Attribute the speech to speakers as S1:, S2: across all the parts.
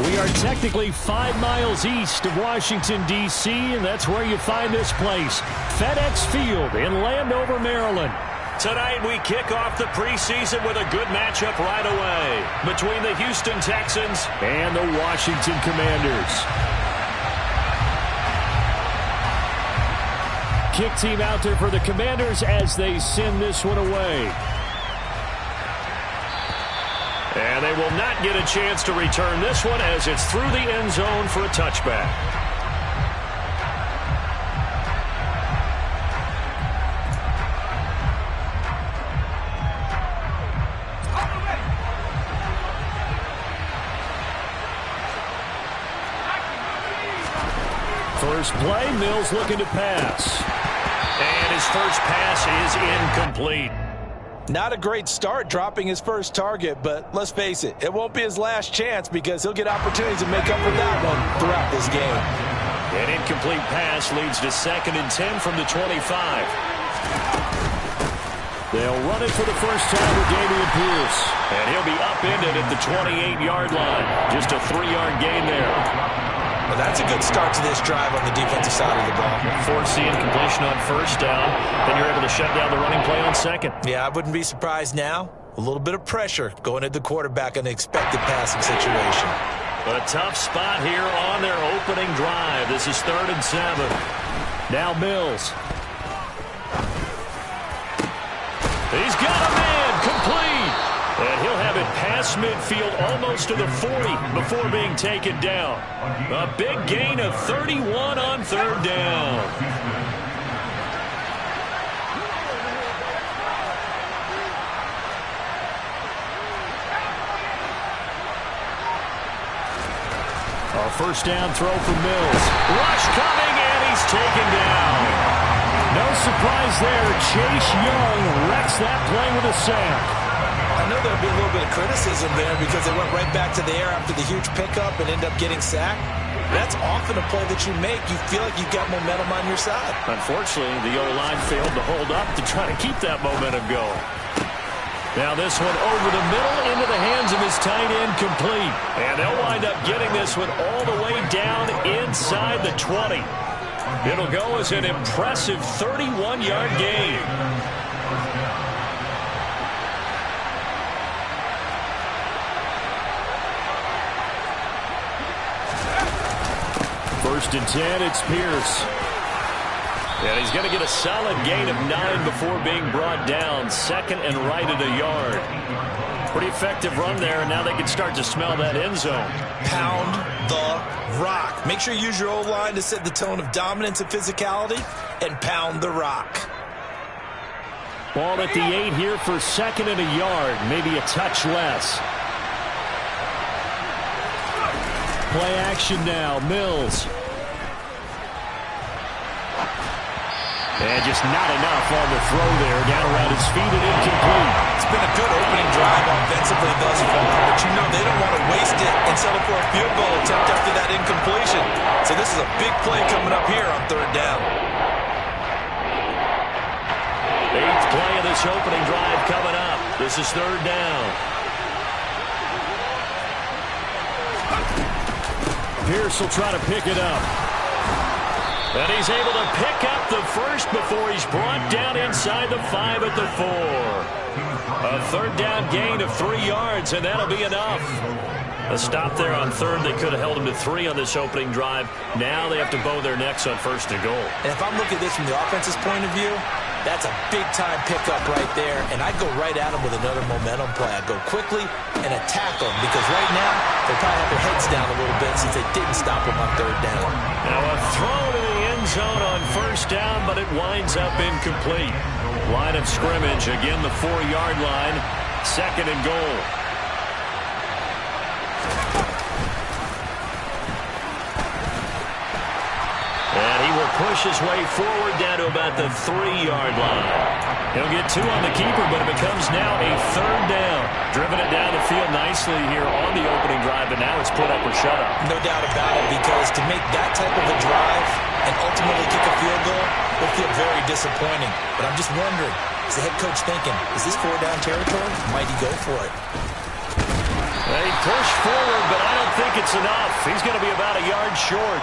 S1: We are technically 5 miles east of Washington, D.C., and that's where you find this place, FedEx Field in Landover, Maryland. Tonight we kick off the preseason with a good matchup right away between the Houston Texans and the Washington Commanders. Kick team out there for the Commanders as they send this one away. And they will not get a chance to return this one as it's through the end zone for a touchback. First play, Mills looking to pass. And his first pass is incomplete.
S2: Not a great start dropping his first target, but let's face it, it won't be his last chance because he'll get opportunities to make up for that one throughout this game.
S1: An incomplete pass leads to 2nd and 10 from the 25. They'll run it for the first time with Dameon Pierce. And he'll be upended at the 28-yard line. Just a 3-yard gain there.
S2: Well, that's a good start to this drive on the defensive side of the ball.
S1: Forcing completion on first down. Then you're able to shut down the running play on second.
S2: Yeah, I wouldn't be surprised now. A little bit of pressure going at the quarterback in an expected passing situation.
S1: A tough spot here on their opening drive. This is 3rd and 7. Now Mills. He's got a man complete. And he'll have it past midfield almost to the 40 before being taken down. A big gain of 31 on 3rd down. A first down throw for Mills. Rush coming, and he's taken down. No surprise there. Chase Young wrecks that play with a sack.
S2: I know there'll be a little bit of criticism there because they went right back to the air after the huge pickup and end up getting sacked. That's often a play that you make. You feel like you've got momentum on your side.
S1: Unfortunately, the O-line failed to hold up to try to keep that momentum going. Now this one over the middle into the hands of his tight end complete. And they'll wind up getting this one all the way down inside the 20. It'll go as an impressive 31-yard gain. First and 10, it's Pierce. And he's going to get a solid gain of 9 before being brought down. 2nd and right at a yard. Pretty effective run there, and now they can start to smell that end zone.
S2: Pound the rock. Make sure you use your O-line to set the tone of dominance and physicality, and pound the rock.
S1: Ball at the 8 here for 2nd and a yard, maybe a touch less. Play action now, Mills. And just not enough on the throw there. Down around his feet and incomplete.
S2: It's been a good opening drive offensively thus far, but you know they don't want to waste it and settle for a field goal attempt after that incompletion. So this is a big play coming up here on 3rd down.
S1: 8th play of this opening drive coming up. This is 3rd down. Pierce will try to pick it up. And he's able to pick up the first before he's brought down inside the 5 at the 4. A 3rd down gain of 3 yards, and that'll be enough. A stop there on 3rd. They could have held him to 3 on this opening drive. Now they have to bow their necks on 1st and goal.
S2: And if I'm looking at this from the offense's point of view, that's a big-time pickup right there, and I'd go right at him with another momentum play. I'd go quickly and attack them because right now they probably have their heads down a little bit since they didn't stop him on 3rd down.
S1: Now a throw to the end zone on 1st down, but it winds up incomplete. Line of scrimmage, again the 4-yard line, 2nd and goal. And he will push his way forward down to about the 3-yard line. He'll get 2 on the keeper, but it becomes now a 3rd down. Driven it down the field nicely here on the opening drive, but now it's put up or shut up.
S2: No doubt about it, because to make that type of a drive and ultimately kick a field goal will feel very disappointing. But I'm just wondering, is the head coach thinking, is this 4-down territory? Might he go for it?
S1: They push forward, but I don't think think it's enough. He's going to be about a yard short.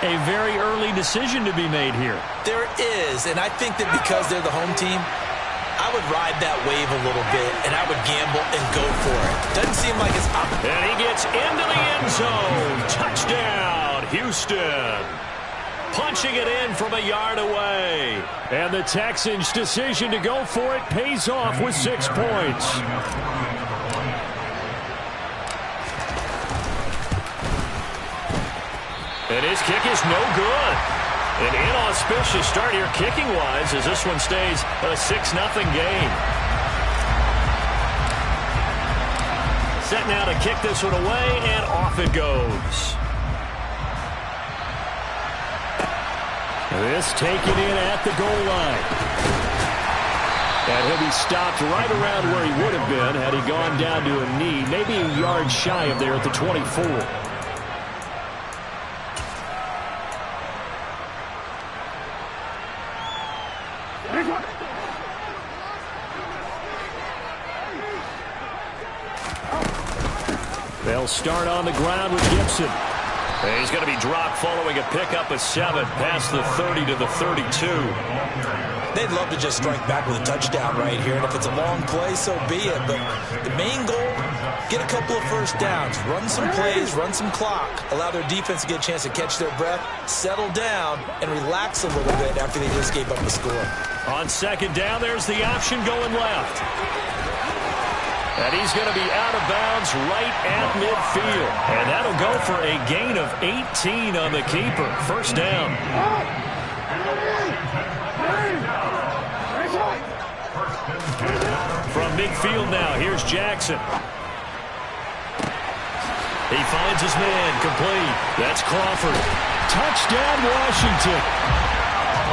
S3: A very early decision to be made here.
S2: There is, and I think that because they're the home team, I would ride that wave a little bit, and I would gamble and go for it. Doesn't seem like it's up.
S1: And he gets into the end zone. Touchdown, Houston. Punching it in from a yard away. And the Texans' decision to go for it pays off with 6 points. And his kick is no good. An inauspicious start here kicking-wise as this one stays a 6-0 game. Set now to kick this one away, and off it goes. This taken in at the goal line. And he'll be stopped right around where he would have been had he gone down to a knee, maybe a yard shy of there at the 24. They'll start on the ground with Gibson. And he's going to be dropped following a pickup of 7 past the 30 to the 32.
S2: They'd love to just strike back with a touchdown right here, and if it's a long play, so be it. But the main goal, get a couple of first downs, run some plays, run some clock, allow their defense to get a chance to catch their breath, settle down, and relax a little bit after they just gave up the score.
S1: On second down, there's the option going left. And he's going to be out of bounds right at midfield. And that'll go for a gain of 18 on the keeper. First down. From midfield now, here's Jackson. He finds his man, complete. That's Crawford. Touchdown, Washington.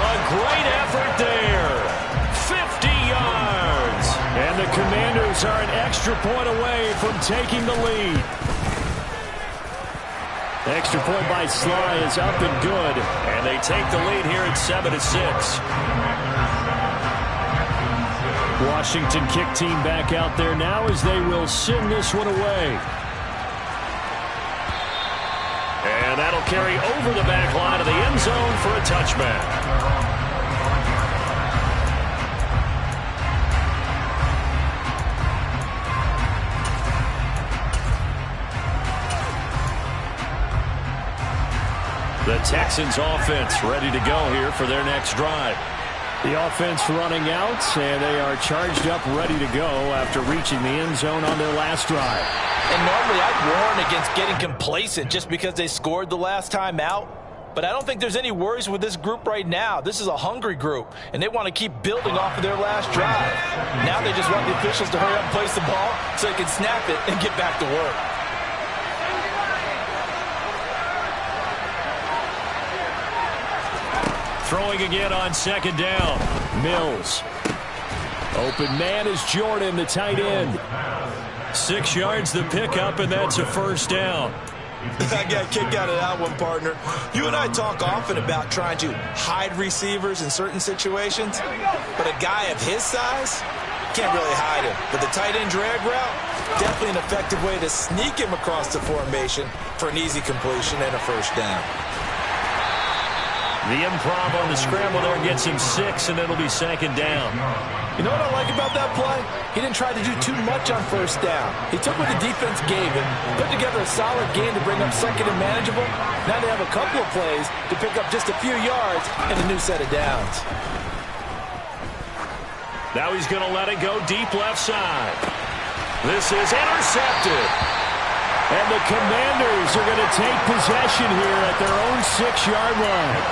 S1: A great effort there. 50 yards. And the Commanders are an extra point away from taking the lead. Extra point by Sly is up and good. And they take the lead here at 7-6. Washington kick team back out there now as they will send this one away. And that'll carry over the back line of the end zone for a touchback. The Texans offense ready to go here for their next drive. The offense running out, and they are charged up, ready to go after reaching the end zone on their last drive.
S2: And normally I'd warn against getting complacent just because they scored the last time out. But I don't think there's any worries with this group right now. This is a hungry group, and they want to keep building off of their last drive. Now they just want the officials to hurry up and place the ball so they can snap it and get back to work.
S1: Throwing again on second down. Mills. Open man is Jordan, the tight end. 6 yards the pickup, and that's a first down.
S2: I got a kick out of that one, partner. You and I talk often about trying to hide receivers in certain situations, but a guy of his size can't really hide him. But the tight end drag route, definitely an effective way to sneak him across the formation for an easy completion and a first down.
S1: The improv on the scramble there gets him 6, and it'll be second down.
S2: You know what I like about that play? He didn't try to do too much on first down. He took what the defense gave him, put together a solid game to bring up second and manageable. Now they have a couple of plays to pick up just a few yards and a new set of downs.
S1: Now he's going to let it go deep left side. This is intercepted. And the Commanders are going to take possession here at their own 6-yard line.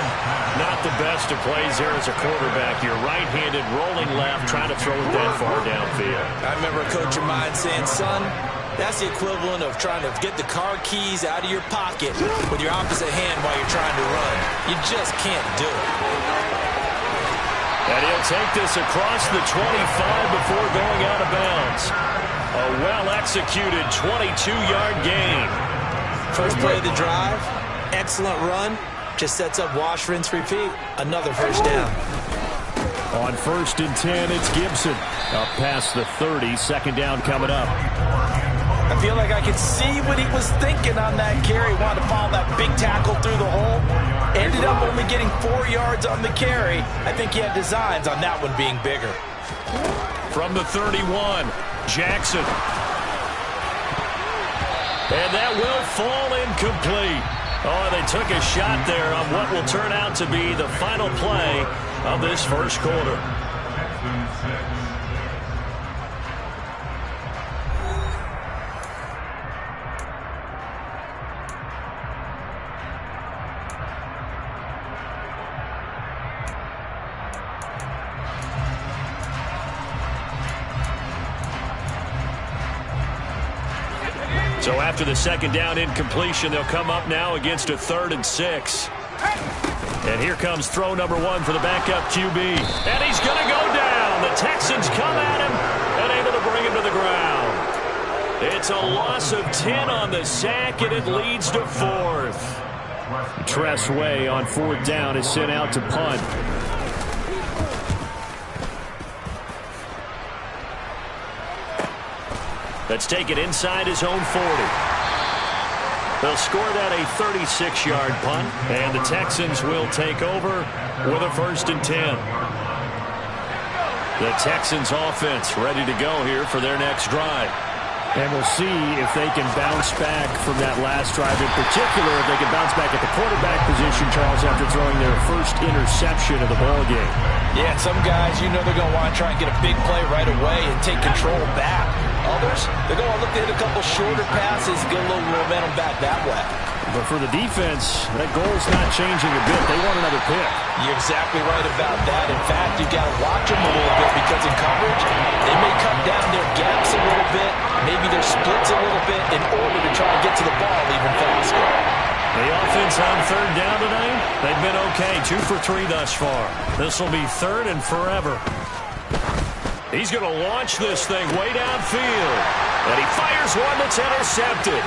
S1: Not the best of plays there as a quarterback. You're right-handed, rolling left, trying to throw it that far downfield.
S2: I remember a coach of mine saying, son, that's the equivalent of trying to get the car keys out of your pocket with your opposite hand while you're trying to run. You just can't do it.
S1: And he'll take this across the 25 before going out of bounds. A well-executed 22-yard gain.
S2: First play of the drive, excellent run. Just sets up wash, rinse, repeat. Another first down.
S1: On 1st and 10, it's Gibson. Up past the 30, second down coming up.
S2: I feel like I could see what he was thinking on that carry. Wanted to follow that big tackle through the hole. Ended up only getting 4 yards on the carry. I think he had designs on that one being bigger.
S1: From the 31, Jackson. And that will fall incomplete. Oh, they took a shot there on what will turn out to be the final play of this first quarter. So after the second down incompletion, they'll come up now against a 3rd and 6. And here comes throw number 1 for the backup QB. And he's going to go down. The Texans come at him and able to bring him to the ground. It's a loss of 10 on the sack, and it leads to 4th.
S3: Tress Way on 4th down is sent out to punt.
S1: Let's take it inside his own 40. They'll score that a 36-yard punt, and the Texans will take over with a 1st and 10. The Texans offense ready to go here for their next drive.
S3: And we'll see if they can bounce back from that last drive. In particular, if they can bounce back at the quarterback position, Charles, after throwing their first interception of the ball game.
S2: Yeah, some guys, you know they're going to want to try and get a big play right away and take control back. Others, they're going to look to hit a couple shorter passes, get a little momentum back that way.
S3: But for the defense, that goal's not changing a bit. They want another pick.
S2: You're exactly right about that. In fact, you've got to watch them a little bit because in coverage, they may cut down their gaps a little bit, maybe their splits a little bit in order to try and get to the ball even faster.
S1: The offense on 3rd down tonight, they've been okay. 2 for 3 thus far. This will be 3rd and forever. He's going to launch this thing way downfield. And he fires one that's intercepted.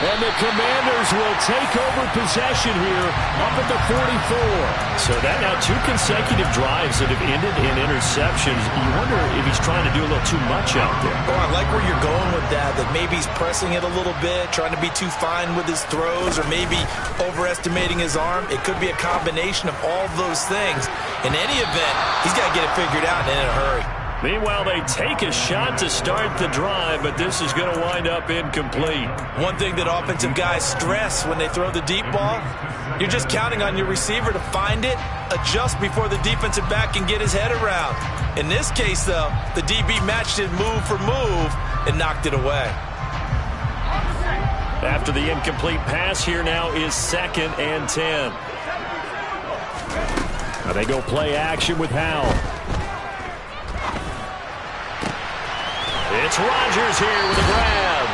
S3: And the Commanders will take over possession here up at the 44.
S1: So that now 2 consecutive drives that have ended in interceptions. You wonder if he's trying to do a little too much out there.
S2: Oh, I like where you're going with that maybe he's pressing it a little bit, trying to be too fine with his throws, or maybe overestimating his arm. It could be a combination of all of those things. In any event, he's got to get it figured out and in a hurry.
S1: Meanwhile, they take a shot to start the drive, but this is going to wind up incomplete.
S2: One thing that offensive guys stress when they throw the deep ball, you're just counting on your receiver to find it, adjust before the defensive back can get his head around. In this case, though, the DB matched it move for move and knocked it away.
S1: After the incomplete pass, here now is 2nd and 10.
S3: Now they go play action with Howell.
S1: It's Rodgers here with a grab.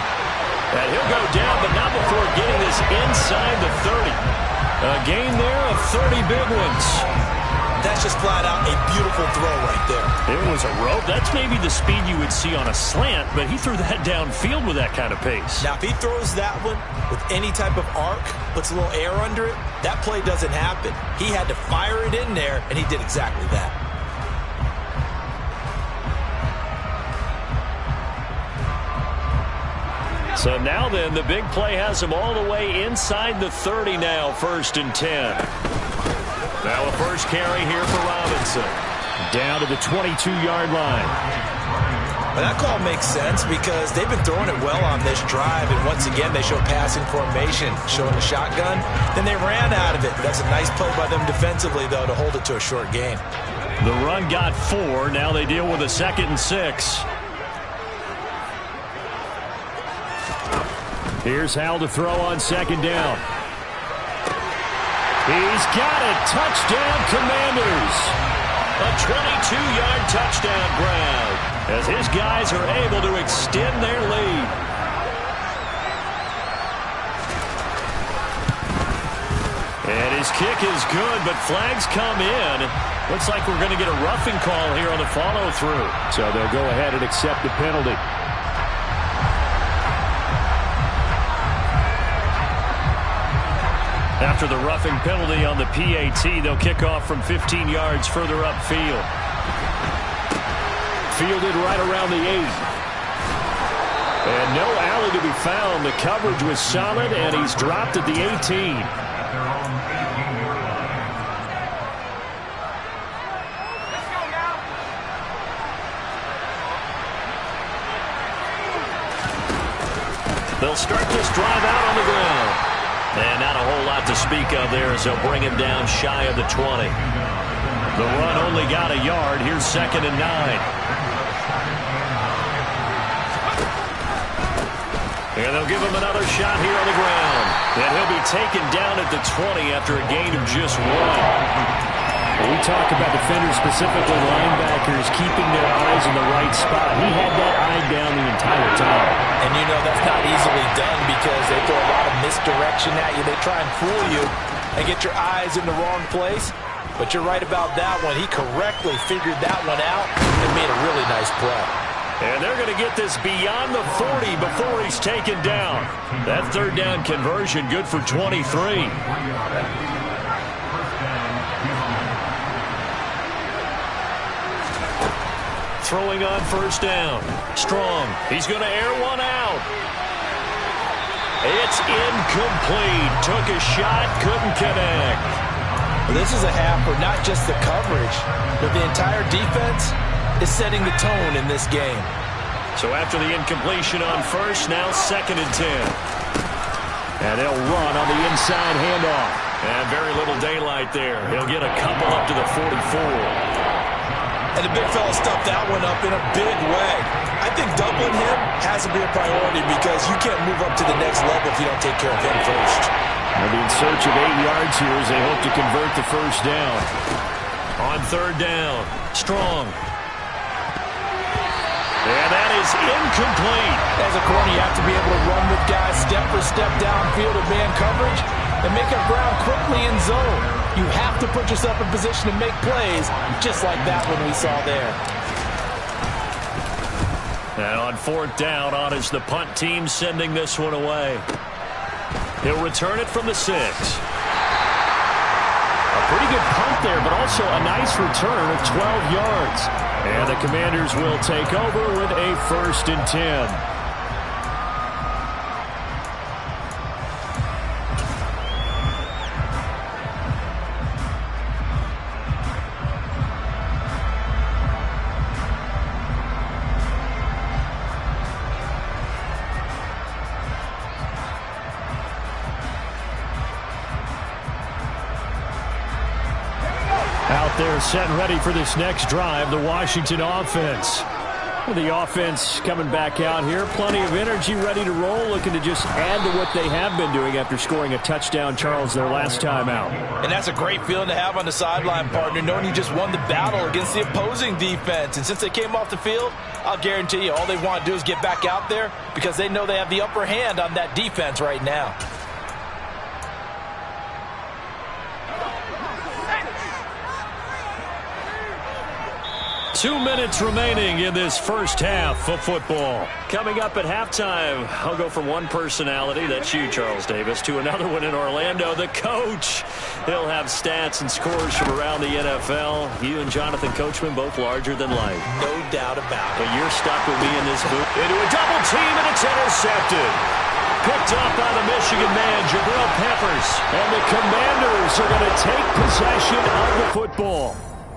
S1: And he'll go down, but not before getting this inside the 30. A gain there of 30 big ones.
S2: That's just flat out a beautiful throw right there.
S1: It was a rope. That's maybe the speed you would see on a slant, but he threw that downfield with that kind of pace.
S2: Now, if he throws that one with any type of arc, puts a little air under it, that play doesn't happen. He had to fire it in there, and he did exactly that.
S1: So now then, the big play has him all the way inside the 30 now, 1st and 10. Now a first carry here for Robinson.
S3: Down to the 22-yard line.
S2: Well, that call makes sense because they've been throwing it well on this drive, and once again they show passing formation, showing the shotgun. Then they ran out of it. That's a nice play by them defensively, though, to hold it to a short gain.
S1: The run got 4. Now they deal with a 2nd and 6.
S3: Here's Howell to throw on 2nd down. He's got it. Touchdown, Commanders.
S1: A 22-yard touchdown grab as his guys are able to extend their lead. And his kick is good, but flags come in. Looks like we're going to get a roughing call here on the follow-through.
S3: So they'll go ahead and accept the penalty.
S1: After the roughing penalty on the PAT, they'll kick off from 15 yards further upfield.
S3: fielded right around the 8. And no alley to be found. The coverage was solid, and he's dropped at the 18.
S1: They'll start this drive out on the ground. And not a whole lot to speak of there as they'll bring him down shy of the 20. The run only got a yard. Here's 2nd and 9. And they'll give him another shot here on the ground. And he'll be taken down at the 20 after a gain of just 1.
S3: We talk about defenders, specifically linebackers, keeping their eyes in the right spot. He had that eye down the entire time.
S2: And you know that's not easily done because they throw a lot of misdirection at you. They try and fool you and get your eyes in the wrong place. But you're right about that one. He correctly figured that one out and made a really nice play.
S1: And they're going to get this beyond the 40 before he's taken down. That 3rd down conversion good for 23. Throwing on 1st down. Strong. He's going to air one out. It's incomplete. Took a shot, couldn't connect.
S2: This is a half where not just the coverage, but the entire defense is setting the tone in this game.
S1: So after the incompletion on 1st, now 2nd and 10.
S3: And they'll run on the inside handoff.
S1: And very little daylight there. He'll get a couple up to the 44.
S2: And the big fella stuffed that one up in a big way. I think doubling him has to be a priority because you can't move up to the next level if you don't take care of him first.
S3: They'll be in search of 8 yards here as they hope to convert the 1st down.
S1: On 3rd down, Strong. And that is incomplete.
S2: As a corner, you have to be able to run with guys step for step downfield of man coverage and make up ground quickly in zone. You have to put yourself in position to make plays, just like that one we saw there.
S1: And on 4th down, on is the punt team sending this one away. He'll return it from the 6.
S3: A pretty good punt there, but also a nice return of 12 yards. And the Commanders will take over with a 1st and 10. Out there set and ready for this next drive, the Washington offense. The offense coming back out here. Plenty of energy, ready to roll, looking to just add to what they have been doing after scoring a touchdown, Charles, their last time out.
S2: And that's a great feeling to have on the sideline, partner, knowing you just won the battle against the opposing defense. And since they came off the field, I'll guarantee you all they want to do is get back out there because they know they have the upper hand on that defense right now.
S1: 2 minutes remaining in this 1st half of football. Coming up at halftime, I'll go from one personality, that's you, Charles Davis, to another one in Orlando, the coach. He'll have stats and scores from around the NFL. You and Jonathan Coachman, both larger than life.
S2: No doubt about it.
S1: But you're stuck with me in this booth. Into a double team, and it's intercepted. Picked up by the Michigan man, Jabril Peppers. And the Commanders are going to take possession of the football.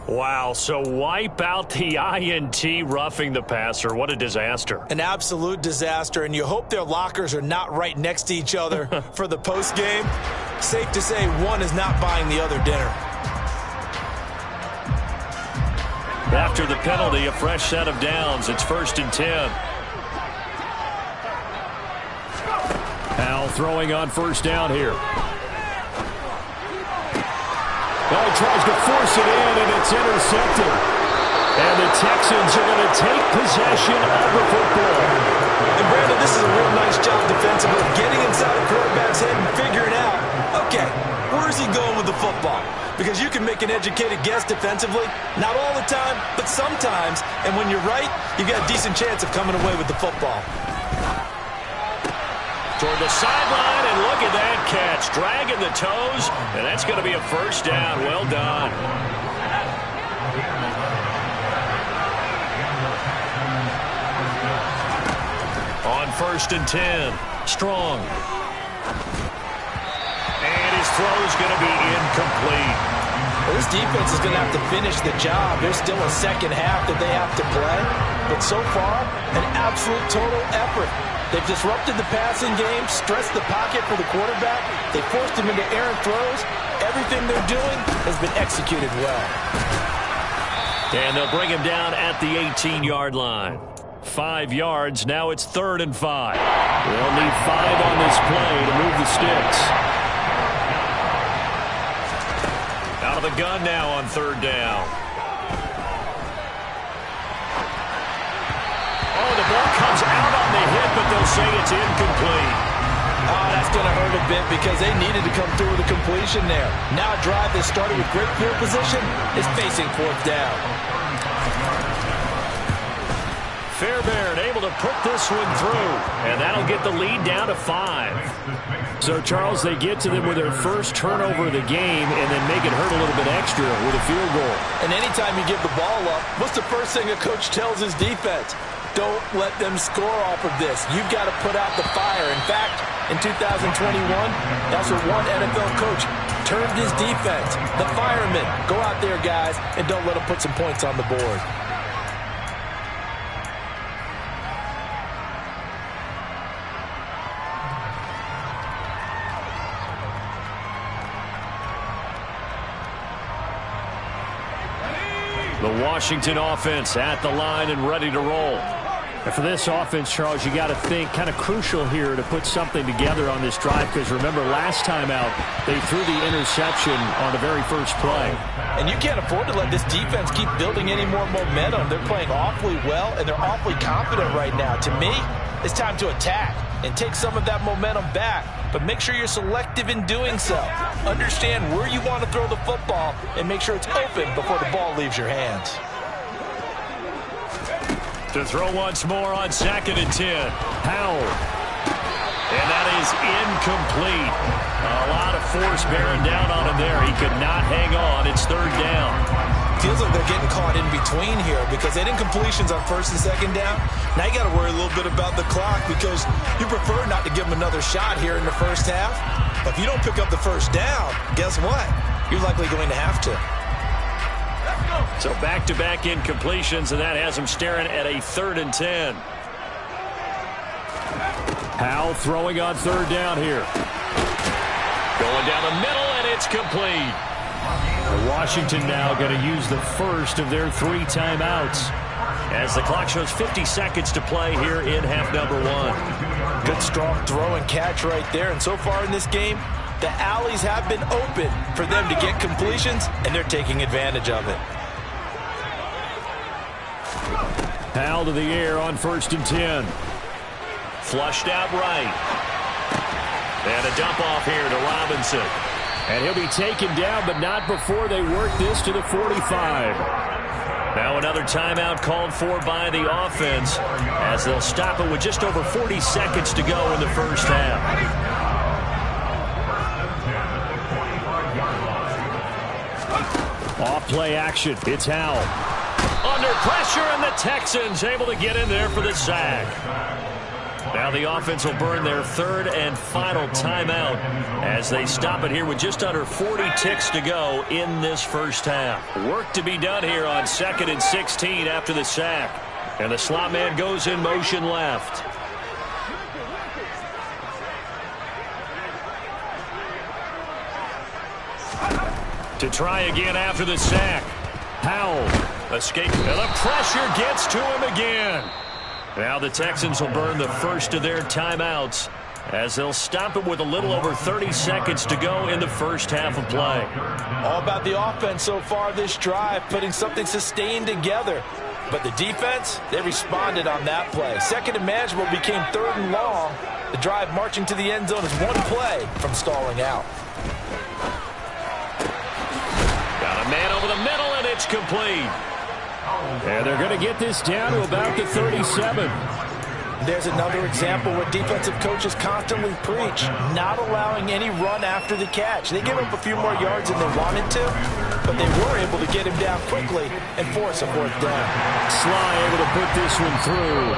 S1: Wow, so wipe out the INT roughing the passer. What a disaster.
S2: An absolute disaster, and you hope their lockers are not right next to each other for the postgame. Safe to say one is not buying the other dinner.
S1: After the penalty, a fresh set of downs. It's 1st and 10.
S3: Al throwing on 1st down here. Well, he tries to force it in, and it's intercepted. And the Texans are going to take possession of the football.
S2: And, Brandon, this is a real nice job defensively, getting inside the quarterback's head and figuring out, okay, where's he going with the football? Because you can make an educated guess defensively, not all the time, but sometimes. And when you're right, you've got a decent chance of coming away with the football.
S1: Toward the sideline, and look at that catch. Dragging the toes, and that's going to be a 1st down. Well done. 1st and 10. Strong. And his throw is going to be incomplete.
S2: Well, this defense is going to have to finish the job. There's still a second half that they have to play. But so far, an absolute total effort. They've disrupted the passing game, stressed the pocket for the quarterback. They forced him into errant throws. Everything they're doing has been executed well.
S1: And they'll bring him down at the 18-yard line. 5 yards. Now it's 3rd and 5. They'll need 5 on this play to move the sticks. Out of the gun now on 3rd down. Oh, the ball comes out on the hit, but they'll say it's incomplete.
S2: Oh, that's going to hurt a bit because they needed to come through with a completion there. Now a drive that started with great field position is facing 4th down.
S1: Fairbairn able to put this one through, and that'll get the lead down to 5.
S3: So, Charles, they get to them with their first turnover of the game and then make it hurt a little bit extra with a field goal.
S2: And anytime you give the ball up, what's the first thing a coach tells his defense? Don't let them score off of this. You've got to put out the fire. In fact, in 2021, that's what one NFL coach termed his defense. The firemen. Go out there, guys, and don't let them put some points on the board.
S3: The Washington offense at the line and ready to roll. And for this offense, Charles, you got to think kind of crucial here to put something together on this drive because remember last time out they threw the interception on the very first play.
S2: And you can't afford to let this defense keep building any more momentum. They're playing awfully well and they're awfully confident right now. To me, it's time to attack and take some of that momentum back. But make sure you're selective in doing so. Understand where you want to throw the football and make sure it's open before the ball leaves your hands.
S1: To throw once more on 2nd and 10. Howell. And that is incomplete. A lot of force bearing down on him there. He could not hang on. It's 3rd down.
S2: Feels like they're getting caught in between here because they didn't completions on 1st and 2nd down. Now you got to worry a little bit about the clock because you prefer not to give them another shot here in the first half. But if you don't pick up the 1st down, guess what? You're likely going to have to.
S1: So back-to-back incompletions, and that has them staring at a 3rd and 10.
S3: Howell throwing on 3rd down here.
S1: Going down the middle, and it's complete.
S3: Washington now going to use the first of their 3 timeouts.
S1: As the clock shows 50 seconds to play here in half number 1.
S2: Good strong throw and catch right there. And so far in this game, the alleys have been open for them to get completions, and they're taking advantage of it.
S3: Howell to the air on 1st and 10.
S1: Flushed out right. And a dump off here to Robinson.
S3: And he'll be taken down, but not before they work this to the 45.
S1: Now another timeout called for by the offense as they'll stop it with just over 40 seconds to go in the first half.
S3: Off play action. It's Howell.
S1: Under pressure, and the Texans able to get in there for the sack. Now the offense will burn their 3rd and final timeout as they stop it here with just under 40 ticks to go in this first half. Work to be done here on 2nd and 16 after the sack. And the slot man goes in motion left. To try again after the sack. Howell. Escape. And the pressure gets to him again. Now the Texans will burn the first of their timeouts as they'll stop it with a little over 30 seconds to go in the first half of play.
S2: All about the offense so far this drive, putting something sustained together. But the defense, they responded on that play. 2nd and manageable became 3rd and long. The drive marching to the end zone is one play from stalling out.
S1: Got a man over the middle, and it's complete.
S3: And they're going to get this down to about the 37.
S2: There's another example where defensive coaches constantly preach, not allowing any run after the catch. They give up a few more yards than they wanted to, but they were able to get him down quickly and force a 4th down.
S3: Sly able to put this one through.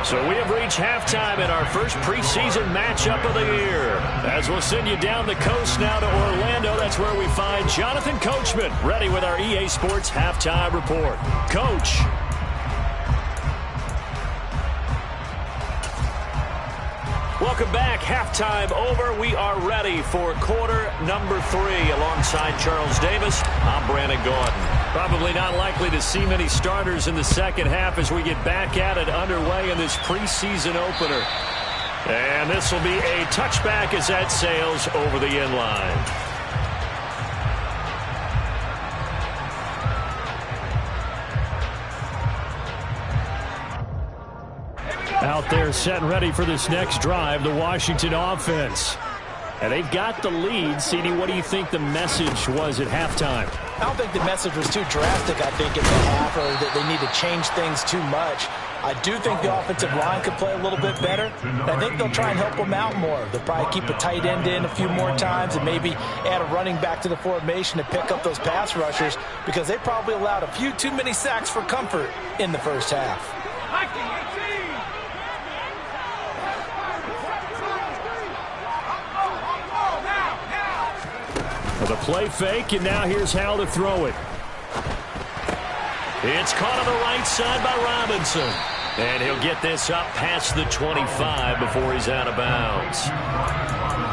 S1: So we have reached halftime in our first preseason matchup of the year. As we'll send you down the coast now to Orlando, that's where we find Jonathan Coachman, ready with our EA Sports halftime report. Coach. Welcome back. Halftime over. We are ready for quarter number 3. Alongside Charles Davis, I'm Brandon Gordon. Probably not likely to see many starters in the second half as we get back at it underway in this preseason opener. And this will be a touchback as that sails over the end line.
S3: Out there set and ready for this next drive, the Washington offense. And they've got the lead. CD, what do you think the message was at halftime?
S2: I don't think the message was too drastic, I think, in the half, or that they need to change things too much. I do think the offensive line could play a little bit better. I think they'll try and help them out more. They'll probably keep a tight end in a few more times and maybe add a running back to the formation to pick up those pass rushers, because they probably allowed a few too many sacks for comfort in the first half.
S3: The play fake, and now here's how to throw it.
S1: It's caught on the right side by Robinson. And he'll get this up past the 25 before he's out of bounds.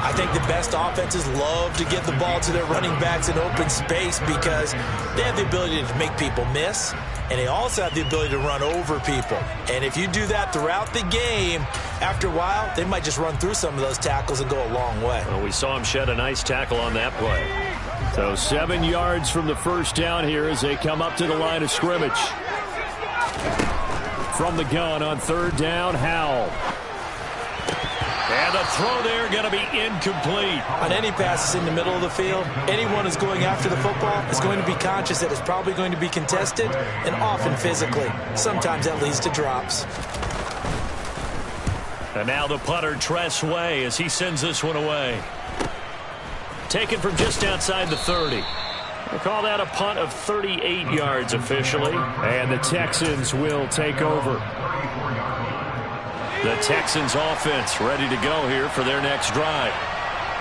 S2: I think the best offenses love to get the ball to their running backs in open space because they have the ability to make people miss, and they also have the ability to run over people. And if you do that throughout the game, after a while, they might just run through some of those tackles and go a long way.
S1: Well, we saw him shed a nice tackle on that play.
S3: So 7 yards from the first down here as they come up to the line of scrimmage. From the gun on third down, Howell.
S1: And the throw there going to be incomplete.
S2: On any passes in the middle of the field, anyone who's going after the football is going to be conscious that it's probably going to be contested, and often physically. Sometimes that leads to drops.
S1: And now the punter, Tress Way, as he sends this one away. Taken from just outside the 30. We'll call that a punt of 38 yards officially.
S3: And the Texans will take over.
S1: The Texans offense ready to go here for their next drive.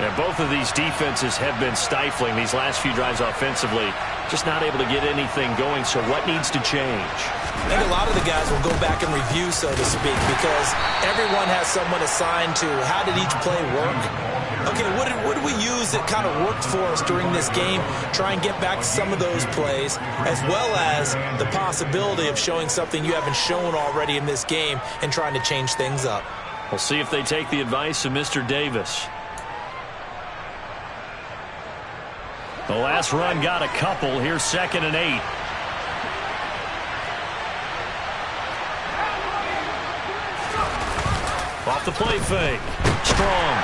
S1: And both of these defenses have been stifling these last few drives offensively. Just not able to get anything going, so what needs to change?
S2: I think a lot of the guys will go back and review, so to speak, because everyone has someone assigned to how did each play work. Okay, what did we use that kind of worked for us during this game? Try and get back to some of those plays, as well as the possibility of showing something you haven't shown already in this game and trying to change things up.
S1: We'll see if they take the advice of Mr. Davis. The last run got a couple. Here's 2nd and 8. Off the play fake. Strong.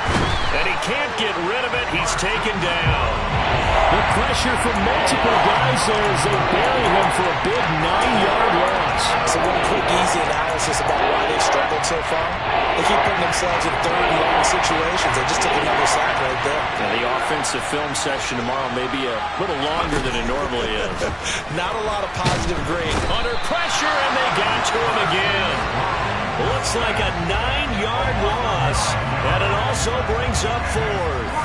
S1: And he can't get rid of it. He's taken down.
S3: The pressure from multiple guys there as they bury him for a big 9-yard loss.
S2: So one quick, easy analysis about why they've struggled so far. They keep putting themselves in third and long situations. They just took another sack right there.
S1: And the offensive film session tomorrow may be a little longer than it normally is.
S2: Not a lot of positive grade.
S1: Under pressure, and they got to him again. Looks like a 9-yard loss, and it also brings up 4th.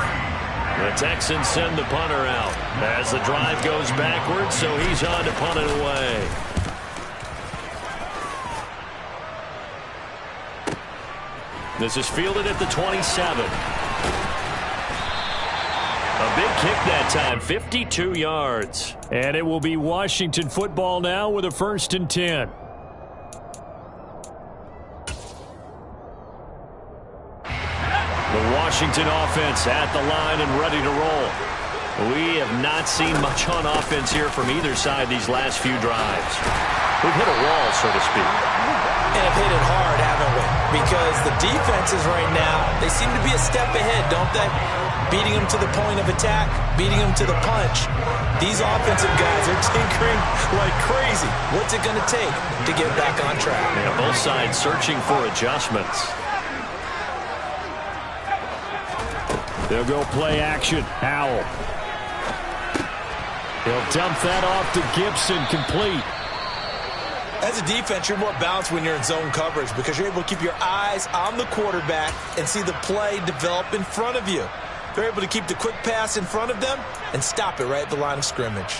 S1: The Texans send the punter out as the drive goes backwards, so he's on to punt it away. This is fielded at the 27. A big kick that time, 52 yards.
S3: And it will be Washington football now with a 1st and 10.
S1: The Washington offense at the line and ready to roll. We have not seen much on offense here from either side these last few drives. We've hit a wall, so to speak.
S2: And have hit it hard, haven't we? Because the defenses right now, they seem to be a step ahead, don't they? Beating them to the point of attack, beating them to the punch. These offensive guys are tinkering like crazy. What's it going to take to get back on track?
S1: Yeah, both sides searching for adjustments.
S3: They'll go play action. Howell. He'll dump that off to Gibson, complete.
S2: As a defense, you're more balanced when you're in zone coverage because you're able to keep your eyes on the quarterback and see the play develop in front of you. They're able to keep the quick pass in front of them and stop it right at the line of scrimmage.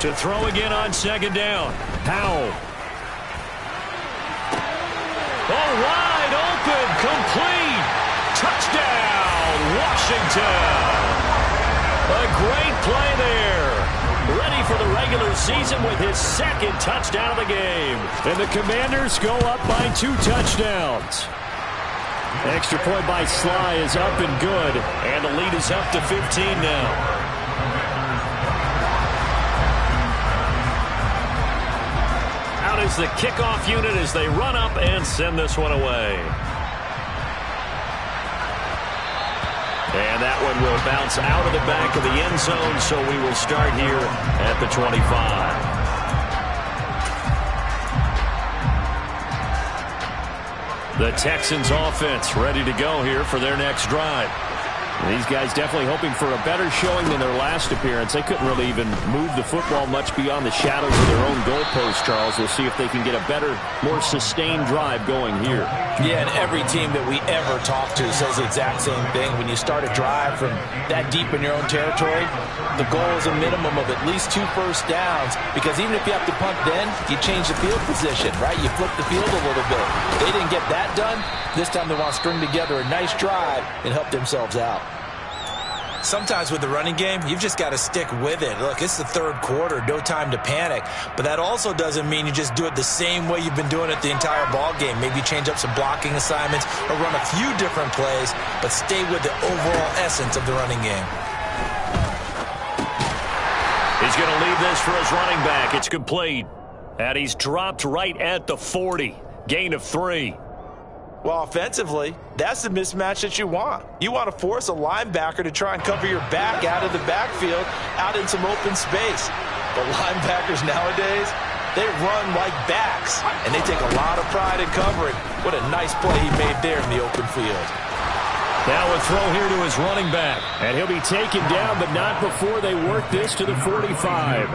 S1: To throw again on second down. Powell. Oh, wide open, complete. Touchdown, Washington. A great play there. Ready for the regular season with his second touchdown of the game.
S3: And the Commanders go up by 2 touchdowns. Extra point by Sly is up and good.
S1: And the lead is up to 15 now. Out is the kickoff unit as they run up and send this one away. And that one will bounce out of the back of the end zone, so we will start here at the 25. The Texans offense ready to go here for their next drive.
S3: These guys definitely hoping for a better showing than their last appearance. They couldn't really even move the football much beyond the shadows of their own goalpost, Charles. We'll see if they can get a better, more sustained drive going here.
S2: Yeah, and every team that we ever talk to says the exact same thing. When you start a drive from that deep in your own territory, the goal is a minimum of at least 2 first downs, because even if you have to punt then, you change the field position, right? You flip the field a little bit. They didn't get that done. This time they want to string together a nice drive and help themselves out. Sometimes with the running game, you've just got to stick with it. Look, it's the third quarter, no time to panic. But that also doesn't mean you just do it the same way you've been doing it the entire ball game. Maybe change up some blocking assignments or run a few different plays, but stay with the overall essence of the running game.
S1: He's going to leave this for his running back. It's complete. And he's dropped right at the 40. Gain of 3.
S2: Well, offensively, that's the mismatch that you want. You want to force a linebacker to try and cover your back out of the backfield, out in some open space. But linebackers nowadays, they run like backs, and they take a lot of pride in covering. What a nice play he made there in the open field.
S1: Now a throw here to his running back.
S3: And he'll be taken down, but not before they work this to the 45.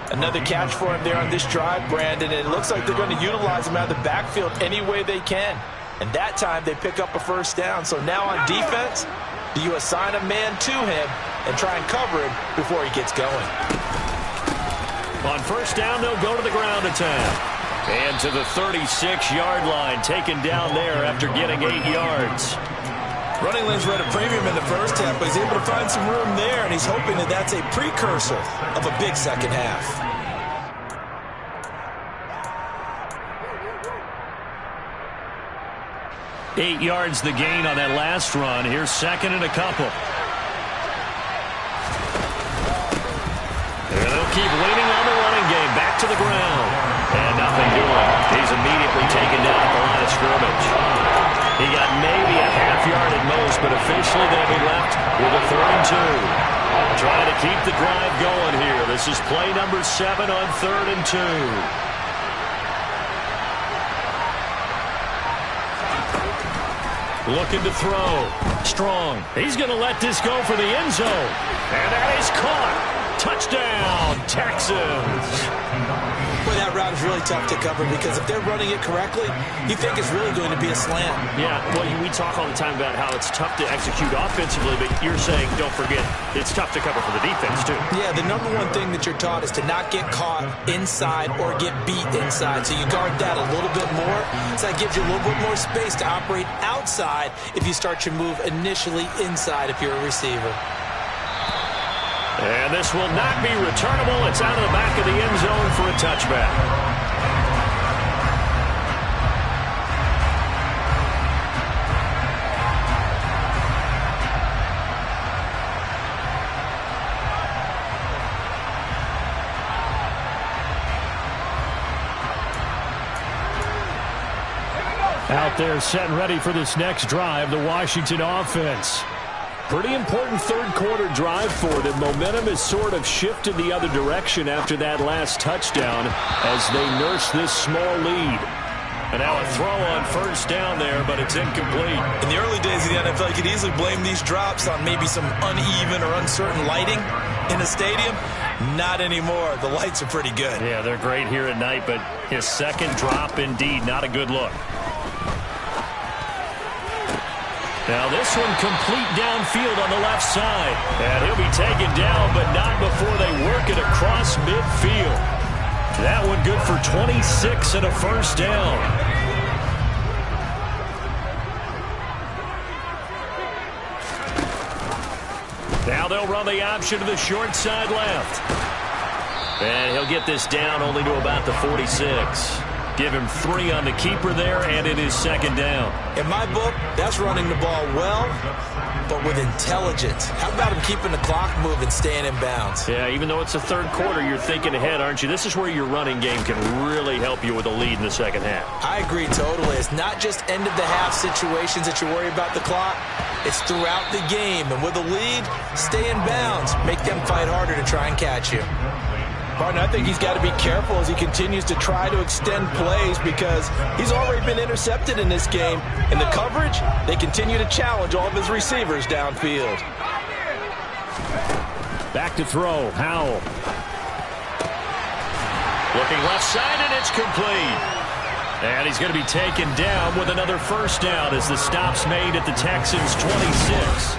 S2: Another catch for him there on this drive, Brandon, and it looks like they're going to utilize him out of the backfield any way they can. And that time they pick up a first down. So now on defense, do you assign a man to him and try and cover him before he gets going?
S1: On first down, they'll go to the ground attack. And to the 36-yard line, taken down there after getting 8 yards.
S2: Running lanes were at a premium in the first half, but he's able to find some room there, and he's hoping that that's a precursor of a big second half.
S1: Eight yards the gain on that last run. Here's second and a couple. And they'll keep leaning on the running game. Back to the ground. And nothing doing. He's immediately taken down at the line of scrimmage. He got maybe a half yard at most, but officially they'll be left with a 3rd and 2. Trying to keep the drive going here. This is play number 7 on 3rd and 2. Looking to throw. Strong. He's going to let this go for the end zone. And that is caught. Touchdown, Texans.
S2: Boy, that route is really tough to cover because if they're running it correctly, you think it's really going to be a slant.
S1: Yeah, well, we talk all the time about how it's tough to execute offensively, but you're saying, don't forget, it's tough to cover for the defense, too.
S2: Yeah, the number one thing that you're taught is to not get caught inside or get beat inside. So you guard that a little bit more. So that gives you a little bit more space to operate outside if you start your move initially inside if you're a receiver.
S1: And this will not be returnable. It's out of the back of the end zone for a touchback.
S3: Out there set and ready for this next drive, the Washington offense. Pretty important third quarter drive for them. Momentum has sort of shifted the other direction after that last touchdown as they nurse this small lead.
S1: And now a throw on first down there, but it's incomplete.
S2: In the early days of the NFL, you could easily blame these drops on maybe some uneven or uncertain lighting in the stadium. Not anymore. The lights are pretty good.
S1: Yeah, they're great here at night, but his second drop, indeed, not a good look. Now this one complete downfield on the left side. And he'll be taken down, but not before they work it across midfield. That one good for 26 and a first down. Now they'll run the option to the short side left. And he'll get this down only to about the 46. Give him 3 on the keeper there, and it is second down.
S2: In my book, that's running the ball well, but with intelligence. How about him keeping the clock moving, staying in bounds?
S1: Yeah, even though it's the third quarter, you're thinking ahead, aren't you? This is where your running game can really help you with a lead in the second half.
S2: I agree totally. It's not just end-of-the-half situations that you worry about the clock. It's throughout the game. And with a lead, stay in bounds. Make them fight harder to try and catch you.
S4: Partner, I think he's got to be careful as he continues to try to extend plays because he's already been intercepted in this game. In the coverage, they continue to challenge all of his receivers downfield.
S3: Back to throw, Howell.
S1: Looking left side, and it's complete. And he's going to be taken down with another first down as the stop's made at the Texans' 26.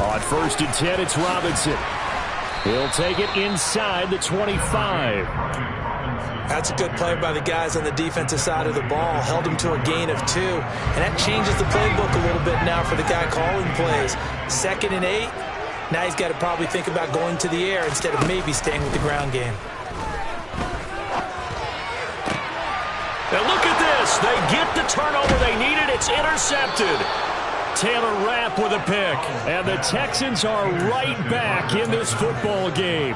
S3: On 1st and 10, it's Robinson. He'll take it inside the 25.
S2: That's a good play by the guys on the defensive side of the ball. Held him to a gain of 2. And that changes the playbook a little bit now for the guy calling plays. 2nd and 8. Now he's got to probably think about going to the air instead of maybe staying with the ground game.
S1: Now look at this. They get the turnover they needed. It's intercepted. Taylor Rapp with a pick. And the Texans are right back in this football game.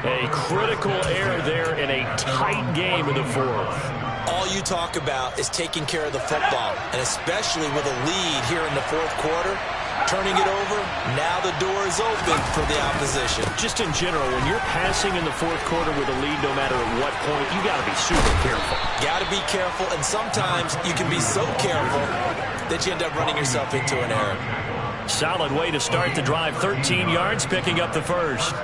S1: A critical error there in a tight game in the 4th.
S2: All you talk about is taking care of the football, and especially with a lead here in the 4th quarter. Turning it over, now the door is open for the opposition.
S1: Just in general, when you're passing in the 4th quarter with a lead, no matter at what point, you got to be super careful.
S2: Got to be careful, and sometimes you can be so careful that you end up running yourself into an error.
S1: Solid way to start the drive. 13 yards, picking up the first.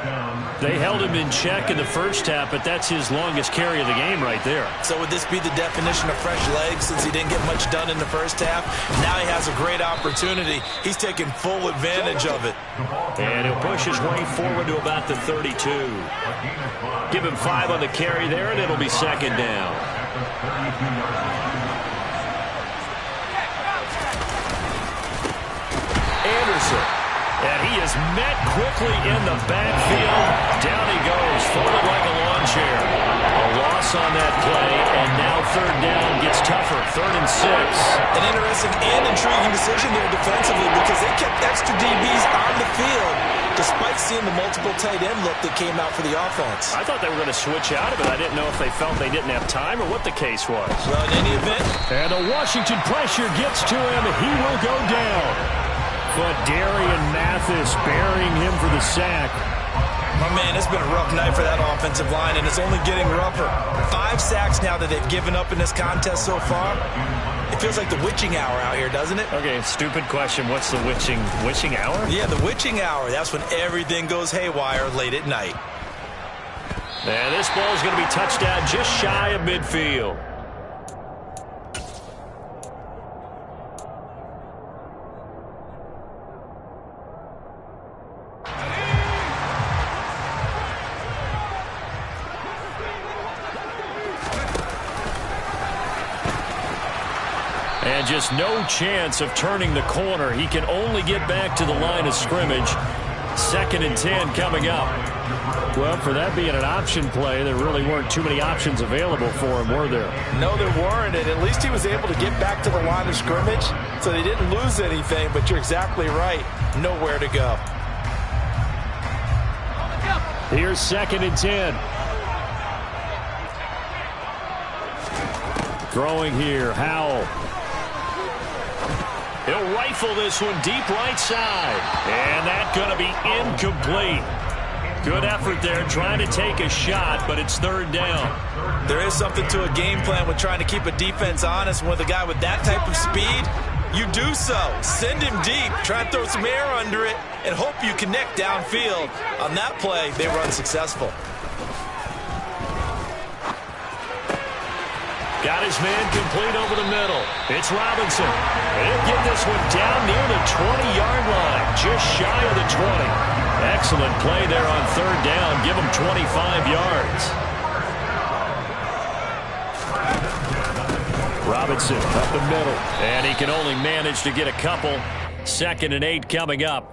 S1: They held him in check in the first half, but that's his longest carry of the game right there.
S2: So would this be the definition of fresh legs since he didn't get much done in the first half? Now he has a great opportunity. He's taking full advantage of it.
S1: And he'll push his way forward to about the 32. Give him 5 on the carry there, and it'll be second down. Anderson. And he is met quickly in the backfield. Down he goes, folded like a lawn chair. A loss on that play, and now 3rd down gets tougher. 3rd and 6.
S2: An interesting and intriguing decision there defensively because they kept extra DBs on the field despite seeing the multiple tight end look that came out for the offense.
S1: I thought they were going to switch out of it. I didn't know if they felt they didn't have time or what the case was.
S2: Well, in any event.
S3: And the Washington pressure gets to him. He will go down. But Darian Mathis burying him for the sack.
S2: My man, it's been a rough night for that offensive line, and it's only getting rougher. 5 sacks now that they've given up in this contest so far. It feels like the witching hour out here, doesn't it?
S1: Okay, stupid question. What's the witching hour?
S2: Yeah, the witching hour. That's when everything goes haywire late at night.
S1: And this ball is going to be touchdown just shy of midfield. And just no chance of turning the corner. He can only get back to the line of scrimmage. 2nd and 10 coming up.
S3: Well, for that being an option play, there really weren't too many options available for him, were there?
S4: No, there weren't, and at least he was able to get back to the line of scrimmage, so they didn't lose anything, but you're exactly right. Nowhere to go.
S3: Here's 2nd and 10. Throwing here, Howell.
S1: He'll rifle this one deep right side. And that's going to be incomplete. Good effort there trying to take a shot, but it's third down.
S2: There is something to a game plan with trying to keep a defense honest. With a guy with that type of speed, you do so. Send him deep, try and throw some air under it, and hope you connect downfield. On that play, they were unsuccessful.
S1: Got his man complete over the middle. It's Robinson. And he'll get this one down near the 20-yard line, just shy of the 20. Excellent play there on third down. Give him 25 yards. Robinson up the middle. And he can only manage to get a couple. 2nd and 8 coming up.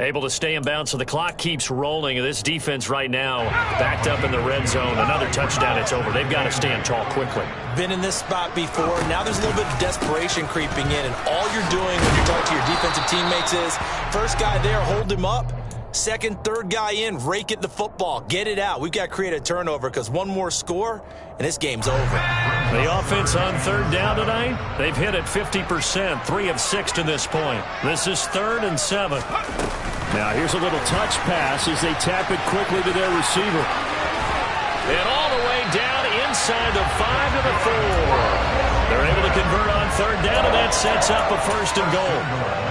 S1: Able to stay in bounds, so the clock keeps rolling. And this defense right now backed up in the red zone. Another touchdown, it's over. They've got to stand tall quickly.
S2: Been in this spot before. Now there's a little bit of desperation creeping in. And all you're doing when you're talking to your defensive teammates is, first guy there, hold him up. Second, third guy in, rake at the football. Get it out. We've got to create a turnover because one more score, and this game's over.
S1: The offense on third down tonight, they've hit it 50%, 3 of 6 to this point. This is 3rd and 7.
S3: Now here's a little touch pass as they tap it quickly to their receiver.
S1: And all the way down inside the 5 to the 4. They're able to convert on third down, and that sets up a 1st and goal.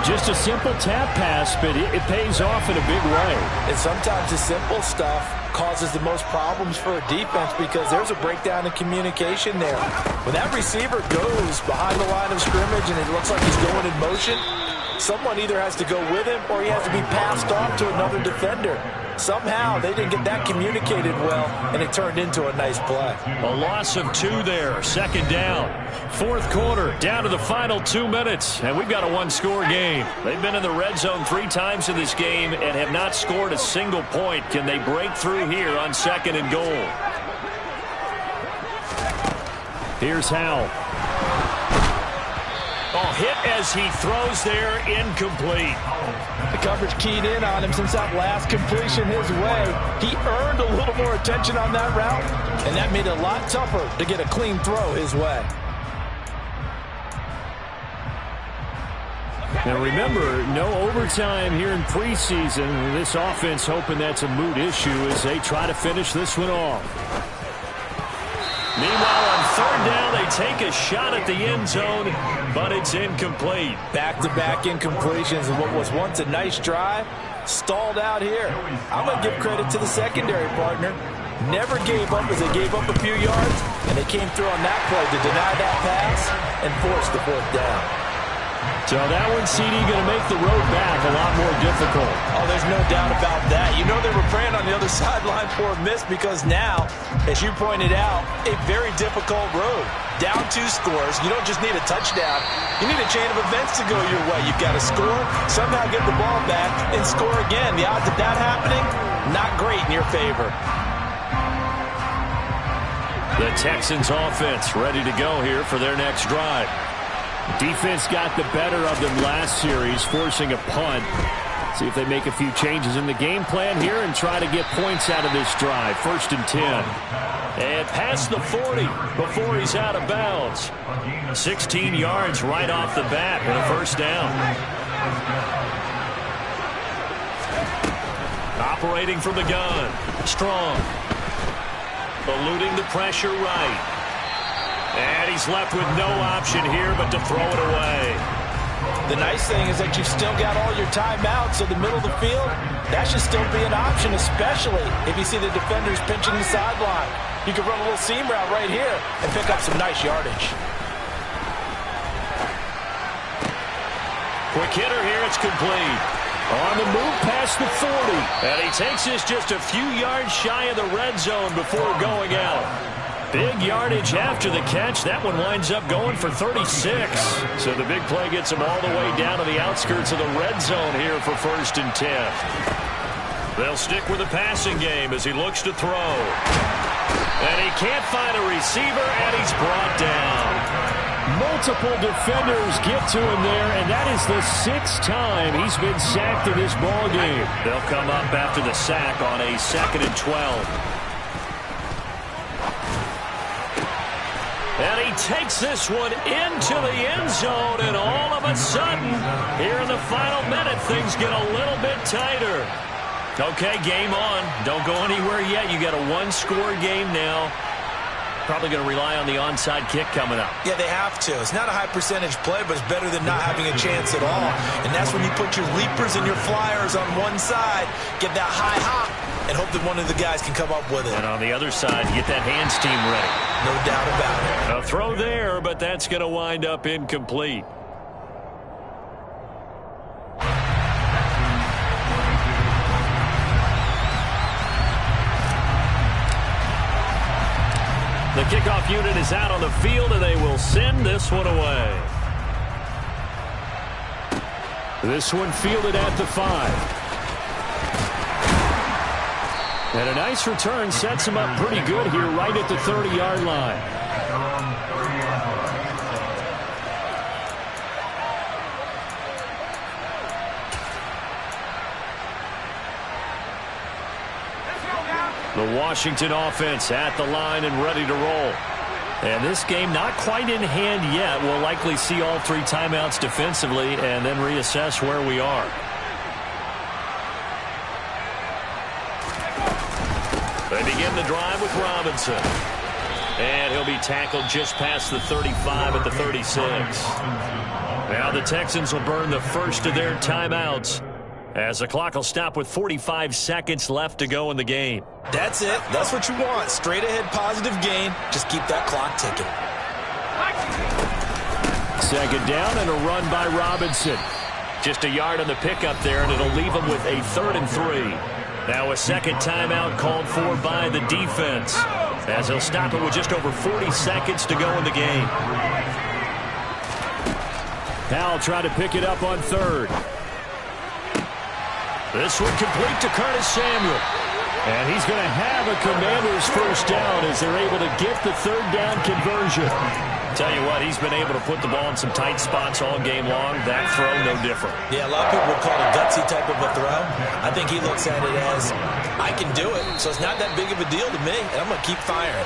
S3: Just a simple tap pass, but it pays off in a big way.
S2: And sometimes the simple stuff causes the most problems for a defense because there's a breakdown in communication there. When that receiver goes behind the line of scrimmage and it looks like he's going in motion, someone either has to go with him or he has to be passed off to another defender. Somehow they didn't get that communicated well, and it turned into a nice play.
S1: A loss of 2 there, 2nd down. 4th quarter, down to the final 2 minutes, and we've got a one-score game. They've been in the red zone 3 times in this game and have not scored a single point. Can they break through here on 2nd and goal?
S3: Here's Howell.
S1: Oh, hit as he throws there, incomplete.
S2: The coverage keyed in on him since that last completion his way. He earned a little more attention on that route, and that made it a lot tougher to get a clean throw his way.
S3: Now remember, no overtime here in preseason. This offense hoping that's a moot issue as they try to finish this one off.
S1: Meanwhile, on third down, they take a shot at the end zone, but it's incomplete.
S2: Back-to-back incompletions, and what was once a nice drive stalled out here. I'm going to give credit to the secondary partner. Never gave up as they gave up a few yards, and they came through on that play to deny that pass and force the 4th down.
S3: So that one, CD, going to make the road back a lot more difficult.
S2: Oh, there's no doubt about that. You know they were praying on the other sideline for a miss because now, as you pointed out, a very difficult road. Down 2 scores. You don't just need a touchdown. You need a chain of events to go your way. You've got to score, somehow get the ball back, and score again. The odds of that happening, not great in your favor.
S1: The Texans offense ready to go here for their next drive.
S3: Defense got the better of them last series, forcing a punt. See if they make a few changes in the game plan here and try to get points out of this drive. 1st and 10.
S1: And past the 40 before he's out of bounds. 16 yards right off the bat and a 1st down. Operating from the gun. Strong. Eluding the pressure right. And he's left with no option here but to throw it away.
S2: The nice thing is that you've still got all your timeouts in the middle of the field. That should still be an option, especially if you see the defenders pinching the sideline. You can run a little seam route right here and pick up some nice yardage.
S1: Quick hitter here, it's complete. On the move past the 40. And he takes this just a few yards shy of the red zone before going out. Big yardage after the catch. That one winds up going for 36. So the big play gets him all the way down to the outskirts of the red zone here for 1st and 10. They'll stick with the passing game as he looks to throw. And he can't find a receiver, and he's brought down.
S3: Multiple defenders get to him there, and that is the 6th time he's been sacked in this ball game.
S1: They'll come up after the sack on a 2nd and 12. And he takes this one into the end zone, and all of a sudden, here in the final minute, things get a little bit tighter. Okay, game on. Don't go anywhere yet. You got a one-score game now. Probably going to rely on the onside kick coming up.
S2: Yeah, they have to. It's not a high-percentage play, but it's better than not having a chance at all. And that's when you put your leapers and your flyers on one side, get that high hop, and hope that one of the guys can come up with it.
S1: And on the other side, get that hands team ready.
S2: No doubt about it.
S1: A throw there, but that's going to wind up incomplete. The kickoff unit is out on the field, and they will send this one away.
S3: This one fielded at the 5. And a nice return sets him up pretty good here right at the 30-yard line. The Washington offense at the line and ready to roll. And this game not quite in hand yet. We'll likely see all 3 timeouts defensively and then reassess where we are.
S1: They begin the drive with Robinson. And he'll be tackled just past the 35 at the 36. Now the Texans will burn the first of their timeouts, as the clock will stop with 45 seconds left to go in the game.
S2: That's it. That's what you want. Straight ahead positive gain. Just keep that clock ticking.
S3: Second down and a run by Robinson.
S1: Just a yard on the pickup there, and it'll leave him with a 3rd and 3. Now a second timeout called for by the defense, as he'll stop it with just over 40 seconds to go in the game.
S3: Powell trying to pick it up on 3rd.
S1: This one complete to Curtis Samuel.
S3: And he's going to have a Commander's first down as they're able to get the 3rd down conversion.
S1: Tell you what, he's been able to put the ball in some tight spots all game long. That throw, no different.
S2: Yeah, a lot of people would call it a gutsy type of a throw. I think he looks at it as, I can do it, so it's not that big of a deal to me, and I'm going to keep firing.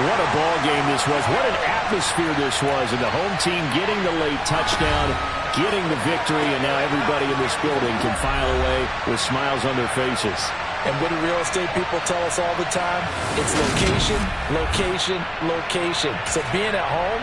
S3: What a ball game this was. What an atmosphere this was. And the home team getting the late touchdown, getting the victory, and now everybody in this building can file away with smiles on their faces.
S2: And what do real estate people tell us all the time? It's location, location, location. So being at home